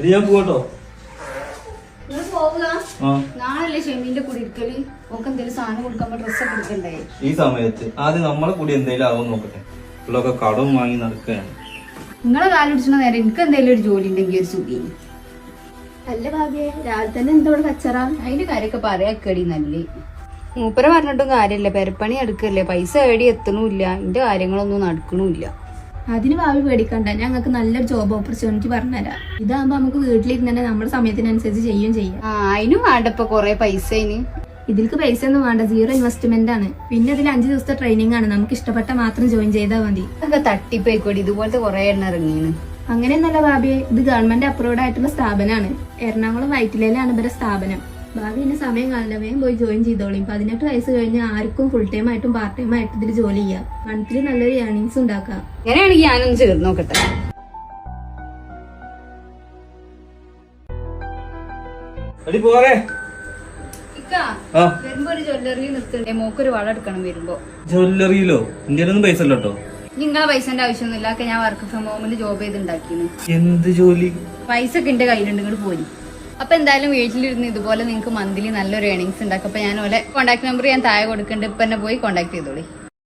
ഞാൻ പോകട്ടോ. നാളല്ലേ ഷെമീന്റെ കൂടി ഇരിക്കല്. നമുക്ക് എന്തെങ്കിലും സാധനം കൊടുക്കുമ്പോ ഡ്രസ്സൊക്കെ എടുക്കണ്ടേ? ഈ സമയത്ത് ആദ്യം നമ്മളെ കൂടി എന്തെങ്കിലും ആവും നോക്കട്ടെ. പിള്ളൊക്കെ കടം വാങ്ങി നടക്കുകയാണ്. നിങ്ങളെ കാലം പിടിച്ചണ നേരം എനിക്ക് എന്തെങ്കിലും ഒരു ജോലി ഉണ്ടെങ്കിൽ ഒരു സുഖം. അല്ല ഭാഗ്യേ, രാവിലെ തന്നെ എന്തോട് കച്ചറ? അതിന്റെ കാര്യമൊക്കെ പറയാക്കടി നല്ല. മൂപ്പര പറഞ്ഞിട്ടും കാര്യമില്ല, പെരപ്പണി എടുക്കല്ലേ, പൈസ എവിടെ എത്തണമില്ല, എന്റെ കാര്യങ്ങളൊന്നും നടക്കണമില്ല. അതിന് ഭാവി പേടിക്കണ്ട, ഞങ്ങൾക്ക് നല്ലൊരു ജോബ് ഓപ്പർച്യൂണിറ്റി പറഞ്ഞുതരാം. ഇതാകുമ്പോ നമുക്ക് വീട്ടിലിരുന്ന് തന്നെ നമ്മുടെ സമയത്തിനനുസരിച്ച് ചെയ്യുകയും ചെയ്യാം. അതിനും വേണ്ടപ്പോ കൊറേ പൈസ. ഇതിൽക്ക് പൈസ ഒന്നും വേണ്ട, 0 ഇൻവെസ്റ്റ്മെന്റ് ആണ്. പിന്നെ ഇതിൽ 5 ദിവസത്തെ ട്രെയിനിങ് ആണ്. നമുക്ക് ഇഷ്ടപ്പെട്ട മാത്രം ജോയിൻ ചെയ്താൽ മതി. അതൊക്കെ തട്ടിപ്പോയിക്കോടി, ഇതുപോലത്തെ കൊറേ എണ്ണ ഇറങ്ങിയാണ്. അങ്ങനെയൊന്നല്ല ഭാവിയെ, ഇത് ഗവൺമെന്റ് അപ്രൂവ്ഡ് ആയിട്ടുള്ള സ്ഥാപനമാണ്. എറണാകുളം വൈറ്റിലയിലാണ് ഇവരുടെ സ്ഥാപനം. ഭാവി എന്നെ സമയം കാണില്ല, വേഗം പോയി ജോയിൻ ചെയ്തോളിയും. 18 വയസ്സ് കഴിഞ്ഞ് ആർക്കും ഫുൾ ടൈം ആയിട്ടും പാർട്ട് ടൈം ആയിട്ട് ഇതിൽ ജോലി ചെയ്യാം. മന്ത്ലി നല്ലൊരു ഏർണിങ്സ് ഉണ്ടാക്കാം. അങ്ങനെയാണെങ്കിൽ ഞാനൊന്ന് ചേർന്ന് നോക്കട്ടെ. വരുമ്പോ ഒരു ജ്വല്ലറിയിൽ നിർത്തണ്ടേ, മോക്കൊരു വള എടുക്കണം വരുമ്പോ. ജ്വല്ലറിയിലോ? ഇന്ത്യയിലൊന്നും പൈസ ഇല്ല കേട്ടോ. നിങ്ങളെ പൈസന്റെ ആവശ്യമൊന്നുമില്ല, ഞാൻ വർക്ക് ഫ്രം ഹോമിൽ ജോബ് ചെയ്തുണ്ടാക്കിയാണ്. എന്ത് ജോലി? പൈസ ഒക്കെ എന്റെ കയ്യിലുണ്ട്, ഇങ്ങോട്ട് പോരി. അപ്പൊ എന്തായാലും വീട്ടിലിരുന്ന് ഇതുപോലെ നിങ്ങൾക്ക് മന്ത്ലി നല്ലൊരു ഏർണിങ്സ് ഉണ്ടാക്കും. അപ്പൊ ഞാൻ ഓലെ കോൺടാക്ട് നമ്പർ ഞാൻ താഴെ കൊടുക്കുന്നുണ്ട്, ഇപ്പൊ തന്നെ പോയി കോൺടാക്ട് ചെയ്തോളി.